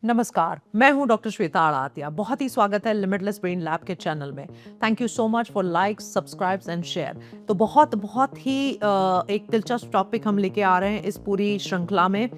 नमस्कार, मैं हूं डॉक्टर श्वेता आड़ातिया। बहुत ही स्वागत है लिमिटलेस ब्रेन लैब के चैनल में। Thank you so much for likes, subscribes and share. तो बहुत ही एक दिलचस्प टॉपिक हम लेके आ रहे हैं इस पूरी श्रृंखला में।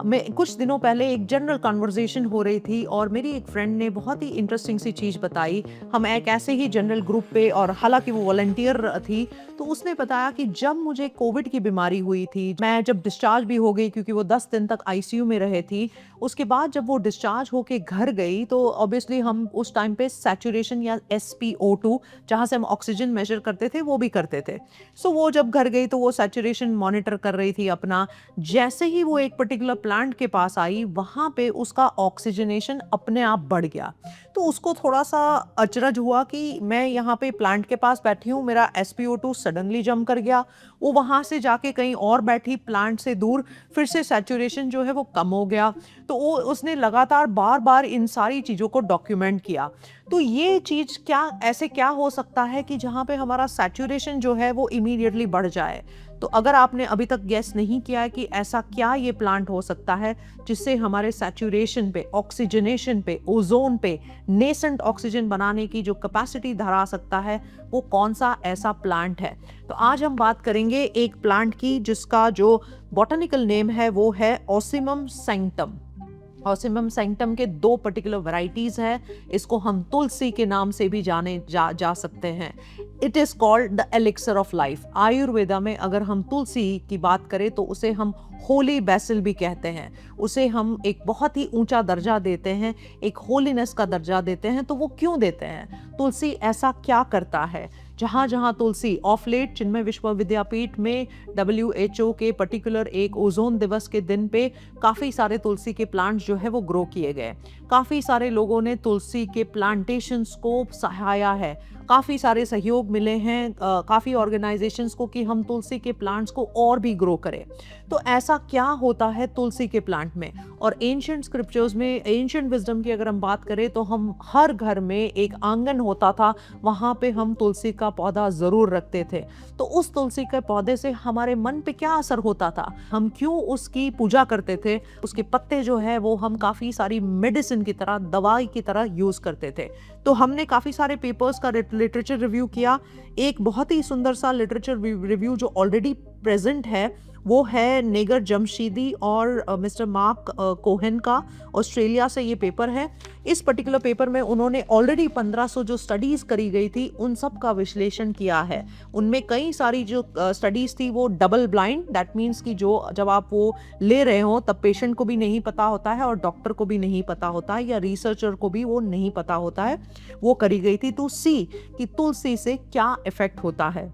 मैं कुछ दिनों पहले एक जनरल कन्वर्सेशन हो रही थी और मेरी एक फ्रेंड ने बहुत ही इंटरेस्टिंग सी चीज़ बताई। हम एक ऐसे ही जनरल ग्रुप पे, और हालांकि वो वॉलंटियर थी, तो उसने बताया कि जब मुझे कोविड की बीमारी हुई थी, मैं जब डिस्चार्ज भी हो गई क्योंकि वो 10 दिन तक आईसीयू में रहे थी। उसके बाद जब वो डिस्चार्ज होके घर गई तो ऑब्वियसली हम उस टाइम पे सैचुरेशन या SpO2, जहाँ से हम ऑक्सीजन मेजर करते थे, वो भी करते थे। सो वो जब घर गई तो वो सैचुरेशन मॉनिटर कर रही थी अपना। जैसे ही वो एक पर्टिकुलर प्लांट के पास आई, वहाँ पे उसका ऑक्सीजनेशन अपने आप बढ़ गया। तो उसको थोड़ा सा अचरज हुआ कि मैं यहाँ पे प्लांट के पास बैठी हूँ, मेरा SpO2 सडनली जम कर गया। वो वहाँ से जाके कहीं और बैठी प्लांट से दूर, फिर से सैचुरेशन जो है वो कम हो गया। तो वो उसने लगातार बार बार इन सारी चीज़ों को डॉक्यूमेंट किया। तो ये चीज़ क्या, ऐसे क्या हो सकता है कि जहाँ पे हमारा सैचुरेशन जो है वो इमीडिएटली बढ़ जाए। तो अगर आपने अभी तक गेस नहीं किया है कि ऐसा क्या ये प्लांट हो सकता है जिससे हमारे सैचुरेशन पे, ऑक्सीजनेशन पे, ओजोन पे नेसेंट ऑक्सीजन बनाने की जो कैपेसिटी धरा सकता है, वो कौन सा ऐसा प्लांट है। तो आज हम बात करेंगे एक प्लांट की जिसका जो बॉटनिकल नेम है वो है ओसिमम सैंक्टम। ऑसिमम सैंक्टम के दो पर्टिकुलर वैरायटीज हैं। इसको हम तुलसी के नाम से भी जाने जा सकते हैं। It is called the elixir of life. Ayurveda में अगर हम तुलसी की बात करें तो उसे हम होली बेसिल भी कहते हैं। उसे हम एक बहुत ही ऊंचा दर्जा देते हैं, एक होलीनेस का दर्जा देते हैं। तो वो क्यों देते हैं? तुलसी ऐसा क्या करता है? जहाँ जहाँ तुलसी ऑफ लेट चिन्मय विश्वविद्यापीठ में WHO के पर्टिकुलर एक ओजोन दिवस के दिन पे काफ़ी सारे तुलसी के प्लांट्स जो है वो ग्रो किए गए। काफ़ी सारे लोगों ने तुलसी के प्लांटेशंस को सहाया है। काफ़ी सारे सहयोग मिले हैं काफ़ी ऑर्गेनाइजेशंस को कि हम तुलसी के प्लांट्स को और भी ग्रो करें। तो ऐसा क्या होता है तुलसी के प्लांट में? और एंशिएंट स्क्रिप्चर्स में, एंशिएंट विजडम की अगर हम बात करें तो हम हर घर में एक आंगन होता था, वहाँ पे हम तुलसी का पौधा ज़रूर रखते थे। तो उस तुलसी के पौधे से हमारे मन पे क्या असर होता था? हम क्यों उसकी पूजा करते थे? उसके पत्ते जो है वो हम काफ़ी सारी मेडिसिन की तरह, दवाई की तरह यूज़ करते थे। तो हमने काफ़ी सारे पेपर्स का लिटरेचर रिव्यू किया। एक बहुत ही सुंदर सा लिटरेचर रिव्यू जो ऑलरेडी प्रेजेंट है वो है नेगर जमशीदी और मिस्टर मार्क कोहेन का। ऑस्ट्रेलिया से ये पेपर है। इस पर्टिकुलर पेपर में उन्होंने ऑलरेडी 1500 जो स्टडीज़ करी गई थी उन सब का विश्लेषण किया है। उनमें कई सारी जो स्टडीज़ थी वो डबल ब्लाइंड, दैट मीन्स कि जो जब आप वो ले रहे हो तब पेशेंट को भी नहीं पता होता है और डॉक्टर को भी नहीं पता होता है या रिसर्चर को भी वो नहीं पता होता है, वो करी गई थी टू सी कि तुलसी से क्या इफेक्ट होता है।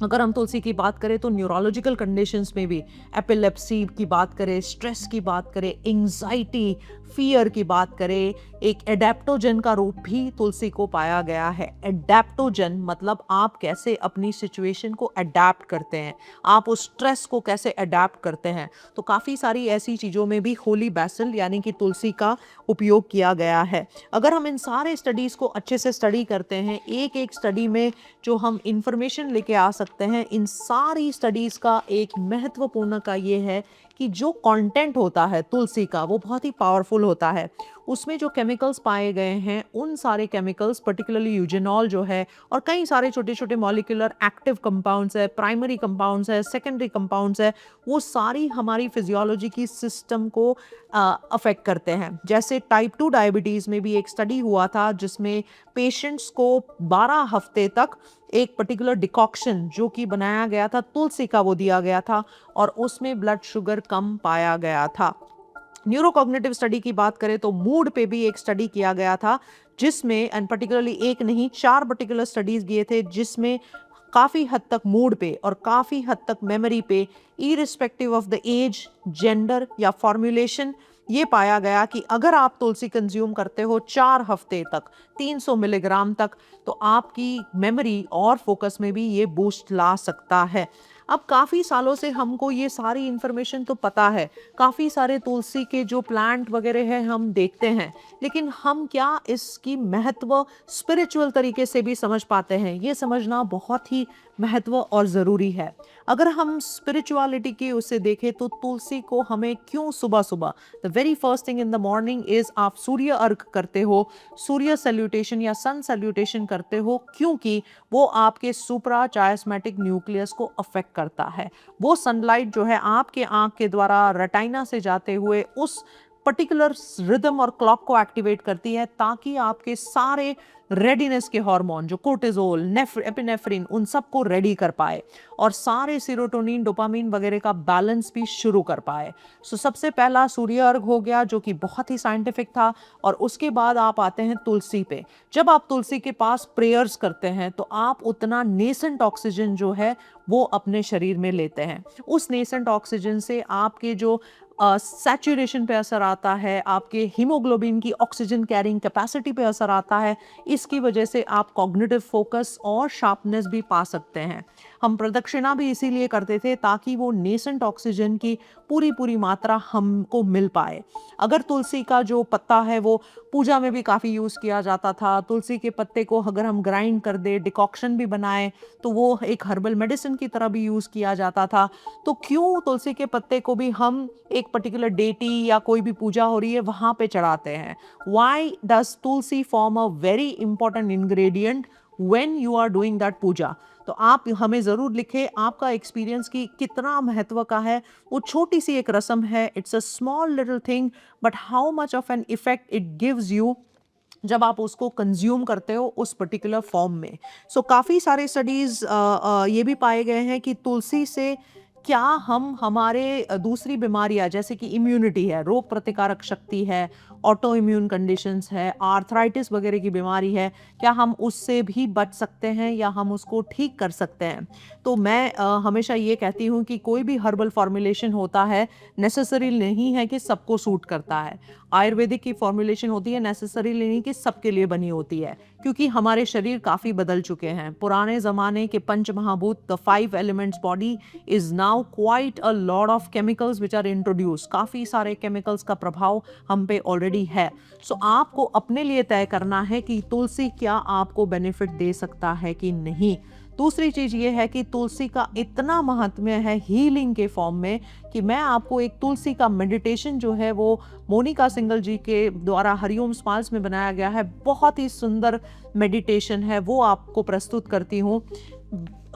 अगर हम तुलसी की बात करें तो न्यूरोलॉजिकल कंडीशंस में भी, एपिलेप्सी की बात करें, स्ट्रेस की बात करें, एंजाइटी, फियर की बात करें, एक एडेप्टोजन का रूप भी तुलसी को पाया गया है। एडेप्टोजन मतलब आप कैसे अपनी सिचुएशन को अडेप्ट करते हैं, आप उस स्ट्रेस को कैसे अडेप्ट करते हैं। तो काफ़ी सारी ऐसी चीज़ों में भी होली बेसिल यानी कि तुलसी का उपयोग किया गया है। अगर हम इन सारे स्टडीज़ को अच्छे से स्टडी करते हैं, एक एक स्टडी में जो हम इंफॉर्मेशन लेके आ सकते हैं, इन सारी स्टडीज़ का एक महत्वपूर्ण का ये है कि जो कंटेंट होता है तुलसी का वो बहुत ही पावरफुल होता है। उसमें जो केमिकल्स पाए गए हैं उन सारे केमिकल्स, पर्टिकुलरली यूजेनॉल जो है और कई सारे छोटे छोटे मॉलिक्यूलर एक्टिव कंपाउंड्स है, प्राइमरी कंपाउंड्स है, सेकेंडरी कंपाउंड्स है, वो सारी हमारी फिजियोलॉजी की सिस्टम को अफेक्ट करते हैं। जैसे टाइप 2 डायबिटीज़ में भी एक स्टडी हुआ था जिसमें पेशेंट्स को 12 हफ्ते तक एक पर्टिकुलर डिकॉक्शन जो कि बनाया गया था तुलसी का वो दिया गया था और उसमें ब्लड शुगर कम पाया गया था। न्यूरोकॉग्निटिव स्टडी की बात करें तो मूड पे भी एक स्टडी किया गया था जिसमें, एंड पर्टिकुलरली एक नहीं 4 पर्टिकुलर स्टडीज किए थे जिसमें काफ़ी हद तक मूड पे और काफ़ी हद तक मेमोरी पे, irrespective of the age, gender या फॉर्मुलेशन, ये पाया गया कि अगर आप तुलसी कंज्यूम करते हो 4 हफ्ते तक 300 मिलीग्राम तक, तो आपकी मेमोरी और फोकस में भी ये बूस्ट ला सकता है। अब काफ़ी सालों से हमको ये सारी इन्फॉर्मेशन तो पता है, काफ़ी सारे तुलसी के जो प्लांट वगैरह हैं हम देखते हैं, लेकिन हम क्या इसकी महत्व स्पिरिचुअल तरीके से भी समझ पाते हैं? ये समझना बहुत ही महत्व और ज़रूरी है। अगर हम स्पिरिचुअलिटी की उसे देखें तो तुलसी को हमें क्यों सुबह-सुबह the very first thing in the morning is आप सूर्य अर्घ करते हो, सूर्य सैल्यूटेशन या सन सैल्यूटेशन करते हो, क्योंकि वो आपके सुप्रा चायस्मेटिक न्यूक्लियस को अफेक्ट करता है। वो सनलाइट जो है आपके आँख के द्वारा रेटिना से जाते हुए उस पर्टिकुलर रिदम और क्लॉक को एक्टिवेट करती है, ताकि आपके सारे रेडीनेस के हार्मोन जो कोर्टिजोल, एपिनेफ्रिन, उन सबको रेडी कर पाए और सारे सीरोटोनिन, डोपामिन वगैरह का बैलेंस भी शुरू कर पाए। सो सबसे पहला सूर्य अर्घ हो गया, जो कि बहुत ही साइंटिफिक था, और उसके बाद आप आते हैं तुलसी पे। जब आप तुलसी के पास प्रेयर्स करते हैं तो आप उतना नेसेंट ऑक्सीजन जो है वो अपने शरीर में लेते हैं। उस नेसेंट ऑक्सीजन से आपके जो सैचुरेशन पे असर आता है, आपके हीमोग्लोबिन की ऑक्सीजन कैरिंग कैपेसिटी पे असर आता है। इसकी वजह से आप कॉग्निटिव फोकस और शार्पनेस भी पा सकते हैं। हम प्रदक्षिणा भी इसीलिए करते थे ताकि वो नेसेंट ऑक्सीजन की पूरी मात्रा हमको मिल पाए। अगर तुलसी का जो पत्ता है वो पूजा में भी काफ़ी यूज़ किया जाता था। तुलसी के पत्ते को अगर हम ग्राइंड कर दें, डिकॉक्शन भी बनाएं, तो वो एक हर्बल मेडिसिन की तरह भी यूज़ किया जाता था। तो क्यों तुलसी के पत्ते को भी हम एक पर्टिकुलर डेटी या कोई भी पूजा हो रही है वहाँ पे चढ़ाते हैं? Why does tulsi form a very important ingredient when you are doing that पूजा? तो आप हमें ज़रूर लिखें आपका एक्सपीरियंस कि कितना महत्व का है। वो छोटी सी एक रस्म है, it's a small little thing, but how much of an effect it gives you जब आप उसको कंज्यूम करते हो उस पर्टिकुलर फॉर्म में। सो काफ़ी सारे स्टडीज़ ये भी पाए गए हैं कि तुलसी से क्या हम हमारे दूसरी बीमारियां जैसे कि इम्यूनिटी है, रोग प्रतिकारक शक्ति है, ऑटो इम्यून कंडीशंस है, आर्थराइटिस वगैरह की बीमारी है, क्या हम उससे भी बच सकते हैं या हम उसको ठीक कर सकते हैं? तो मैं हमेशा ये कहती हूँ कि कोई भी हर्बल फॉर्मुलेशन होता है, नेसेसरी नहीं है कि सबको सूट करता है। आयुर्वेदिक की फॉर्मुलेशन होती है, नेसेसरी नहीं कि सबके लिए बनी होती है, क्योंकि हमारे शरीर काफ़ी बदल चुके हैं। पुराने ज़माने के पंच महाभूत, the 5 elements body is now quite a lot of chemicals which are introduce. काफ़ी सारे केमिकल्स का प्रभाव हम पे ऑलरेडी है। सो आपको अपने लिए तय करना है कि तुलसी क्या आपको बेनिफिट दे सकता है कि नहीं। दूसरी चीज़ ये है कि तुलसी का इतना महत्व है हीलिंग के फॉर्म में कि मैं आपको एक तुलसी का मेडिटेशन जो है वो मोनिका सिंगल जी के द्वारा हरिओम स्माइल्स में बनाया गया है, बहुत ही सुंदर मेडिटेशन है, वो आपको प्रस्तुत करती हूँ।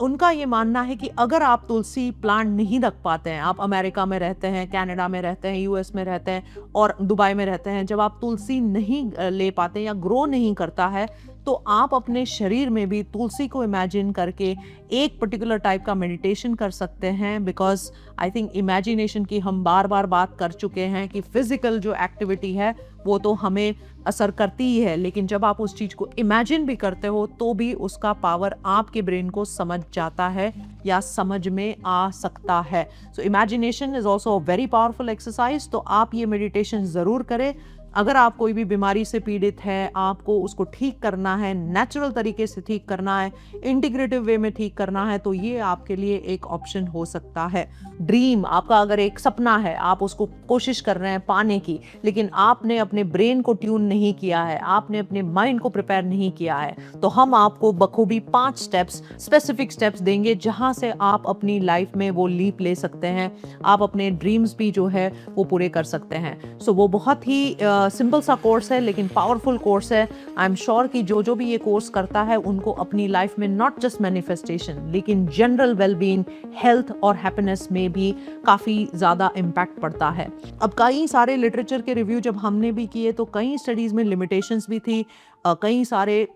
उनका ये मानना है कि अगर आप तुलसी प्लांट नहीं रख पाते हैं, आप अमेरिका में रहते हैं, कनाडा में रहते हैं, यूएस में रहते हैं और दुबई में रहते हैं, जब आप तुलसी नहीं ले पाते या ग्रो नहीं करता है, तो आप अपने शरीर में भी तुलसी को इमेजिन करके एक पर्टिकुलर टाइप का मेडिटेशन कर सकते हैं। बिकॉज आई थिंक इमेजिनेशन की हम बार बार बात कर चुके हैं कि फिजिकल जो एक्टिविटी है वो तो हमें असर करती ही है, लेकिन जब आप उस चीज़ को इमेजिन भी करते हो तो भी उसका पावर आपके ब्रेन को समझ जाता है या समझ में आ सकता है। So imagination is also a very powerful exercise. तो आप ये मेडिटेशन ज़रूर करें। अगर आप कोई भी बीमारी से पीड़ित है, आपको उसको ठीक करना है, नेचुरल तरीके से ठीक करना है, इंटीग्रेटिव वे में ठीक करना है, तो ये आपके लिए एक ऑप्शन हो सकता है। ड्रीम आपका अगर एक सपना है, आप उसको कोशिश कर रहे हैं पाने की, लेकिन आपने अपने ब्रेन को ट्यून नहीं किया है, आपने अपने माइंड को प्रिपेयर नहीं किया है, तो हम आपको बखूबी 5 स्टेप्स, स्पेसिफिक स्टेप्स देंगे जहां से आप अपनी लाइफ में वो लीप ले सकते हैं। आप अपने ड्रीम्स भी जो है वो पूरे कर सकते हैं। सो वो बहुत ही सिंपल सा कोर्स है लेकिन पावरफुल कोर्स है। आई एम श्योर कि जो भी ये कोर्स करता है उनको अपनी लाइफ में नॉट जस्ट मैनिफेस्टेशन लेकिन जनरल वेलबींग, हेल्थ और हैप्पीनेस में भी काफ़ी ज़्यादा इम्पैक्ट पड़ता है। अब कई सारे लिटरेचर के रिव्यू जब हमने भी किए तो कई स्टडीज़ में लिमिटेशंस भी थी, कई सारे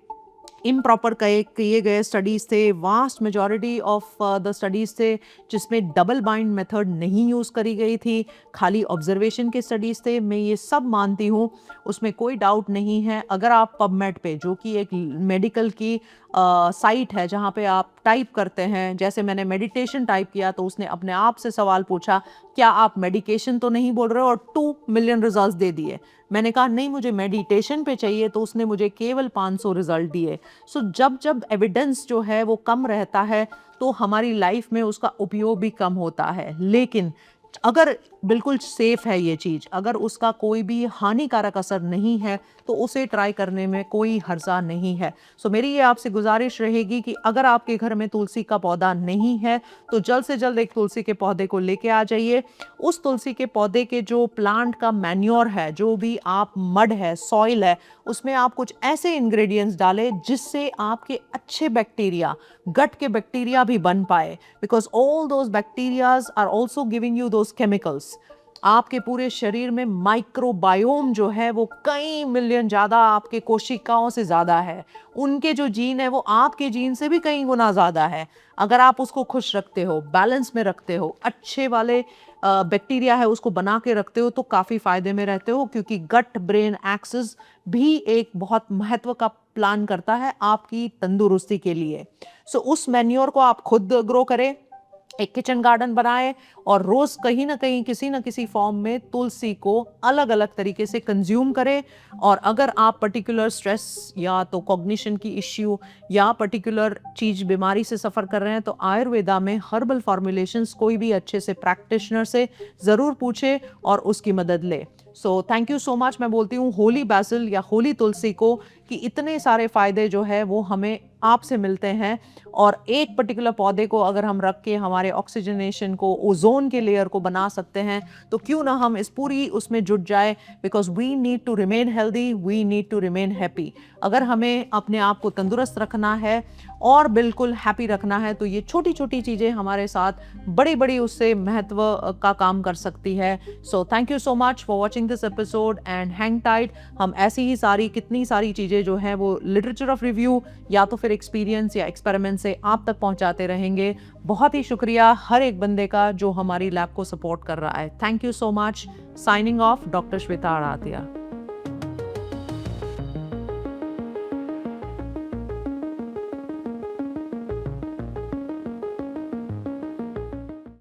इम्प्रॉपर किए गए स्टडीज़ थे, vast majority of the studies थे जिसमें डबल बाइंड मेथड नहीं यूज़ करी गई थी, खाली ऑब्जर्वेशन के स्टडीज़ थे। मैं ये सब मानती हूँ, उसमें कोई डाउट नहीं है। अगर आप पबमेड पे, जो कि एक मेडिकल की साइट है जहाँ पे आप टाइप करते हैं, जैसे मैंने मेडिटेशन टाइप किया तो उसने अपने आप से सवाल पूछा क्या आप मेडिकेशन तो नहीं बोल रहे हो, और 2 मिलियन रिजल्ट्स दे दिए। मैंने कहा नहीं मुझे मेडिटेशन पे चाहिए, तो उसने मुझे केवल 500 रिजल्ट दिए। सो जब जब एविडेंस जो है वो कम रहता है तो हमारी लाइफ में उसका उपयोग भी कम होता है। लेकिन अगर बिल्कुल सेफ है ये चीज़, अगर उसका कोई भी हानिकारक असर नहीं है, तो उसे ट्राई करने में कोई हर्जा नहीं है। सो मेरी ये आपसे गुजारिश रहेगी कि अगर आपके घर में तुलसी का पौधा नहीं है, तो जल्द से जल्द एक तुलसी के पौधे को लेके आ जाइए। उस तुलसी के पौधे के जो प्लांट का मैन्योर है, जो भी आप मड है, सॉइल है, उसमें आप कुछ ऐसे इंग्रेडिएंट्स डालें जिससे आपके अच्छे बैक्टीरिया, गट के बैक्टीरिया भी बन पाए, because all those bacterias are also giving you those chemicals. आपके पूरे शरीर में माइक्रोबायोम जो है वो कई मिलियन ज़्यादा आपके कोशिकाओं से ज़्यादा है। उनके जो जीन है वो आपके जीन से भी कई गुना ज़्यादा है। अगर आप उसको खुश रखते हो, बैलेंस में रखते हो, अच्छे वाले बैक्टीरिया है उसको बना के रखते हो, तो काफ़ी फ़ायदे में रहते हो, क्योंकि गट ब्रेन एक्सिस भी एक बहुत महत्व का प्लान करता है आपकी तंदुरुस्ती के लिए। सो उस मैन्योर को आप खुद ग्रो करें, एक किचन गार्डन बनाएं और रोज कहीं ना कहीं किसी ना किसी फॉर्म में तुलसी को अलग अलग तरीके से कंज्यूम करें। और अगर आप पर्टिकुलर स्ट्रेस या तो कॉग्निशन की इश्यू या पर्टिकुलर चीज बीमारी से सफ़र कर रहे हैं, तो आयुर्वेदा में हर्बल फॉर्मुलेशंस कोई भी अच्छे से प्रैक्टिशनर से ज़रूर पूछे और उसकी मदद ले। So thank you so much. मैं बोलती हूँ होली बैसिल या होली तुलसी को कि इतने सारे फ़ायदे जो है वो हमें आपसे मिलते हैं। और एक पर्टिकुलर पौधे को अगर हम रख के हमारे ऑक्सीजनेशन को, ओजोन के लेयर को बना सकते हैं, तो क्यों ना हम इस पूरी उसमें जुट जाए। Because we need to remain healthy, we need to remain happy. अगर हमें अपने आप को तंदुरुस्त रखना है और बिल्कुल हैप्पी रखना है, तो ये छोटी छोटी चीज़ें हमारे साथ बड़ी बड़ी उससे महत्व का काम कर सकती है। So thank you so much for watching this episode and hang tight. हम ऐसी ही सारी कितनी सारी चीज़ें जो हैं वो लिटरेचर ऑफ रिव्यू या तो फिर एक्सपीरियंस या एक्सपेरिमेंट से आप तक पहुंचाते रहेंगे। बहुत ही शुक्रिया हर एक बंदे का जो हमारी लैब को सपोर्ट कर रहा है। Thank you so much. Signing off, doctor Shweta आड़ातिया।